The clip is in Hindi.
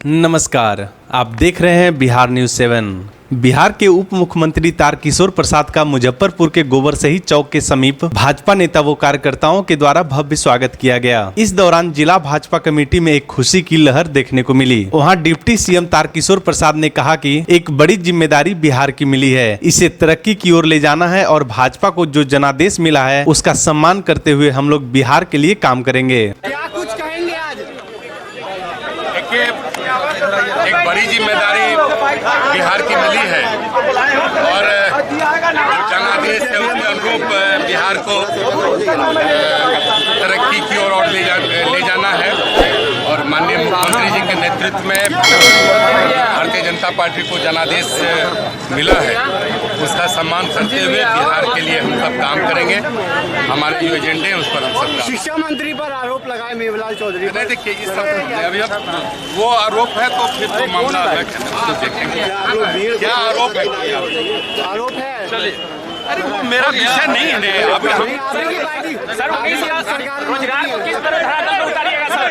नमस्कार, आप देख रहे हैं बिहार न्यूज 7। बिहार के उप मुख्यमंत्री तारकिशोर प्रसाद का मुजफ्फरपुर के गोबरसही चौक के समीप भाजपा नेता व कार्यकर्ताओं के द्वारा भव्य स्वागत किया गया। इस दौरान जिला भाजपा कमेटी में एक खुशी की लहर देखने को मिली। वहां डिप्टी सीएम तारकिशोर प्रसाद ने कहा कि एक बड़ी जिम्मेदारी बिहार की मिली है, इसे तरक्की की ओर ले जाना है और भाजपा को जो जनादेश मिला है उसका सम्मान करते हुए हम लोग बिहार के लिए काम करेंगे। क्या कुछ कहेंगे आज? एक बड़ी जिम्मेदारी बिहार की मिली है और जनादेश के अनुरूप बिहार को तरक्की की ओर ले जाना है और माननीय मुख्यमंत्री जी के नेतृत्व में भारतीय जनता पार्टी को जनादेश मिला है, उसका सम्मान करते हुए बिहार के लिए हम सब काम करेंगे। हमारे जो एजेंडे हैं उस पर हम सब काम। शिक्षा मंत्री पर आरोप लगाए मेवलाल चौधरी। नहीं देखिए, इस सब अभी वो आरोप है तो फिर तो मामला देखेंगे क्या आरोप है। आरोप है, चलिए, अरे वो मेरा विषय नहीं है। अब रोजगार को किस तरह धरातल पर उतारिएगा सर?